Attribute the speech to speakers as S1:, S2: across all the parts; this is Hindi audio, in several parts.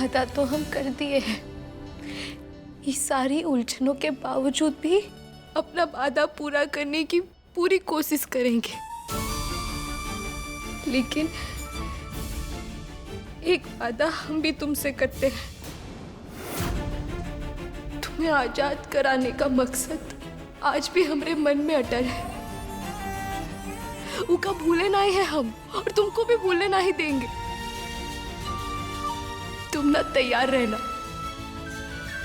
S1: वादा तो हम कर दिए हैं। इस सारी उलझनों के बावजूद भी अपना वादा पूरा करने की पूरी कोशिश करेंगे। लेकिन एक वादा हम भी तुमसे करते हैं। तुम्हें आजाद कराने का मकसद आज भी हमारे मन में अटल है। उका भूले ना ही है हम, और तुमको भी भूलने ना ही देंगे। तुम ना तैयार रहना,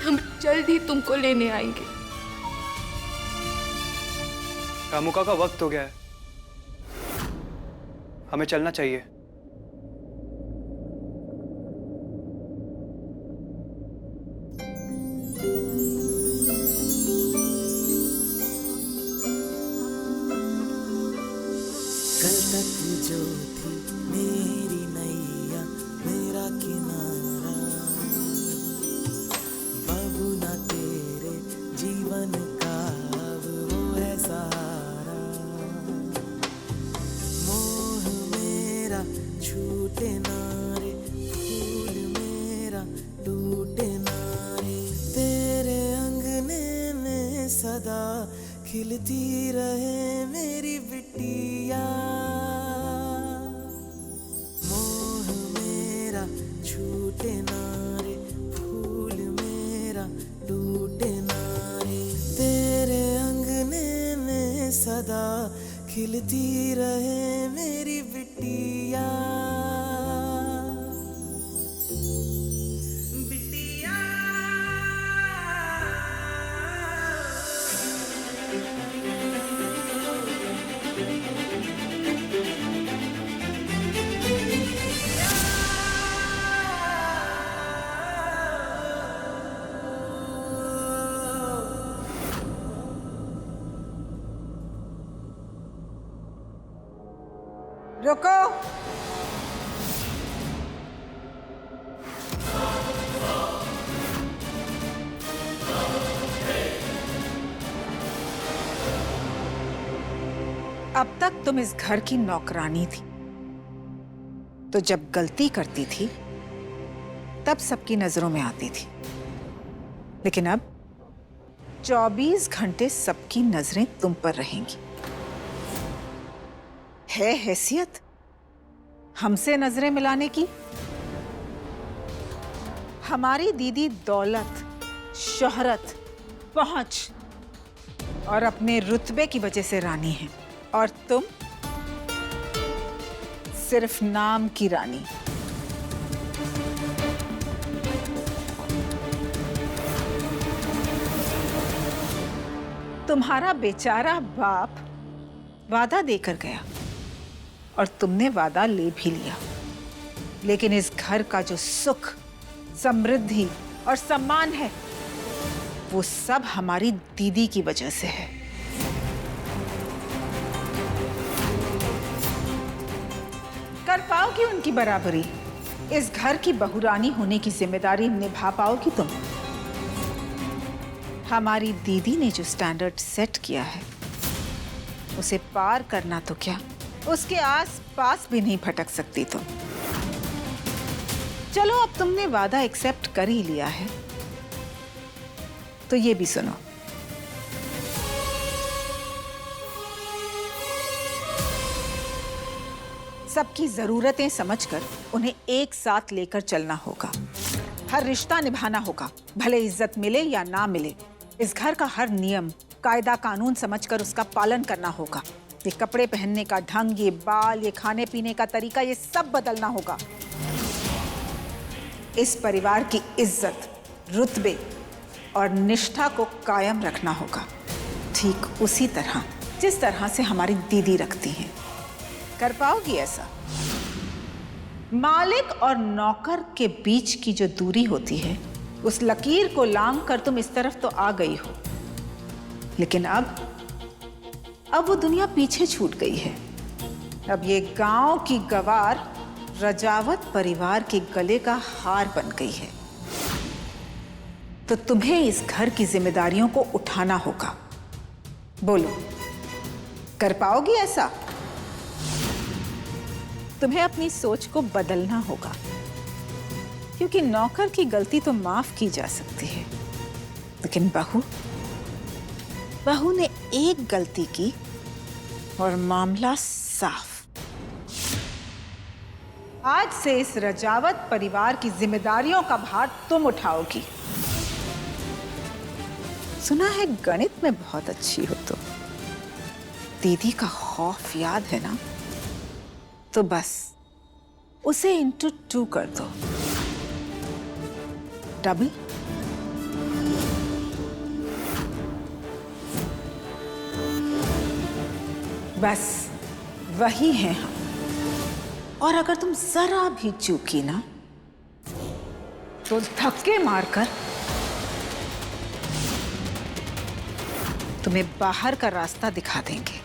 S1: हम जल्द ही तुमको लेने आएंगे।
S2: कामुका का वक्त हो गया है, हमें चलना चाहिए।
S3: कल तक जो थी मेरी नैया मेरा किनारा, बाबू ना तेरे जीवन का अब वो है सहारा। मोह मेरा छूटे ना रे, फूल मेरा टूटे ना रे, तेरे अंगने में सदा खिलती रहे मेरी बिटिया। मोह मेरा छूटे ना रे, फूल मेरा टूटे ना रे, तेरे अंगने में सदा खिलती रहे मेरी बिटिया।
S4: रुको। अब तक तुम इस घर की नौकरानी थी, तो जब गलती करती थी तब सबकी नजरों में आती थी। लेकिन अब 24 घंटे सबकी नजरें तुम पर रहेंगी। है हैसियत हमसे नजरें मिलाने की? हमारी दीदी दौलत, शोहरत, पहुंच और अपने रुतबे की वजह से रानी है, और तुम सिर्फ नाम की रानी। तुम्हारा बेचारा बाप वादा देकर गया और तुमने वादा ले भी लिया, लेकिन इस घर का जो सुख, समृद्धि और सम्मान है वो सब हमारी दीदी की वजह से है। कर पाओगी उनकी बराबरी? इस घर की बहुरानी होने की जिम्मेदारी निभा पाओगी तुम? हमारी दीदी ने जो स्टैंडर्ड सेट किया है उसे पार करना तो क्या, उसके आस पास भी नहीं भटक सकती तुम। चलो, अब तुमने वादा एक्सेप्ट कर ही लिया है तो ये भी सुनो। सबकी जरूरतें समझकर उन्हें एक साथ लेकर चलना होगा। हर रिश्ता निभाना होगा, भले इज्जत मिले या ना मिले। इस घर का हर नियम, कायदा, कानून समझकर उसका पालन करना होगा। ये कपड़े पहनने का ढंग, ये बाल, ये खाने पीने का तरीका, ये सब बदलना होगा। इस परिवार की इज्जत, रुतबे और निष्ठा को कायम रखना होगा, ठीक उसी तरह जिस तरह से हमारी दीदी रखती हैं। कर पाओगी ऐसा? मालिक और नौकर के बीच की जो दूरी होती है उस लकीर को लांघ कर तुम इस तरफ तो आ गई हो, लेकिन अब वो दुनिया पीछे छूट गई है। अब ये गांव की गवार रजावत परिवार के गले का हार बन गई है। तो तुम्हें इस घर की जिम्मेदारियों को उठाना होगा। बोलो, कर पाओगी ऐसा? तुम्हें अपनी सोच को बदलना होगा। क्योंकि नौकर की गलती तो माफ की जा सकती है, लेकिन बहू ने एक गलती की और मामला साफ। आज से इस रजावत परिवार की जिम्मेदारियों का भार तुम उठाओगी। सुना है गणित में बहुत अच्छी हो तो दीदी का खौफ याद है ना, तो बस उसे इंटू 2 कर दो। डबल। बस वही हैं हम। और अगर तुम जरा भी चूकी ना तो धक्के मारकर तुम्हें बाहर का रास्ता दिखा देंगे।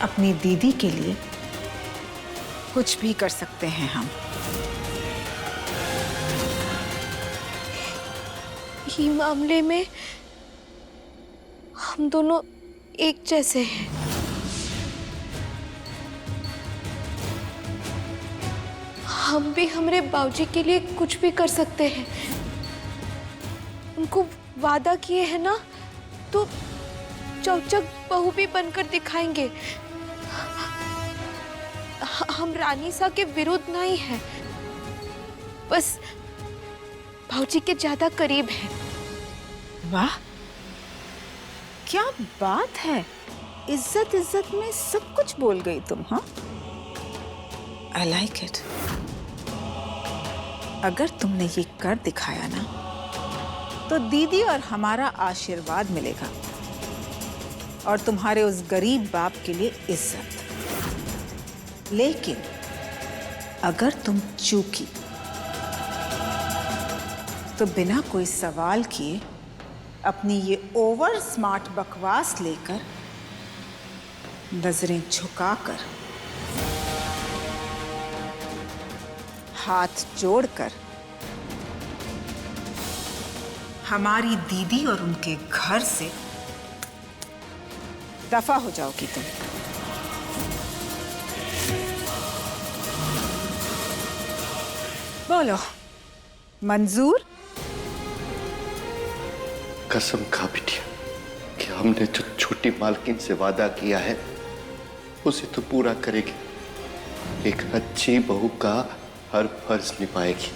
S4: अपनी दीदी के लिए कुछ भी कर सकते हैं हम।
S1: ये मामले में हम दोनों एक जैसे हैं। हम भी हमारे बाबूजी के लिए कुछ भी कर सकते हैं। उनको वादा किए हैं ना, तो चौचक बहू भी बनकर दिखाएंगे। हम रानी सा के विरुद्ध नहीं हैं, बस बाबूजी के ज्यादा करीब हैं।
S4: वाह, क्या बात है। इज्जत इज्जत में सब कुछ बोल गई तुम। हाँ, आई लाइक इट। अगर तुमने ये कर दिखाया ना, तो दीदी और हमारा आशीर्वाद मिलेगा और तुम्हारे उस गरीब बाप के लिए इज्जत। लेकिन अगर तुम चूकी तो बिना कोई सवाल किए अपनी ये ओवर स्मार्ट बकवास लेकर, नजरें झुकाकर, हाथ जोड़कर हमारी दीदी और उनके घर से दफा हो जाओगी तुम। बोलो, मंजूर?
S5: कसम खा बिटिया कि हमने जो छोटी मालकिन से वादा किया है उसे तो पूरा करेगी। एक अच्छी बहू का हर फर्ज निभाएगी।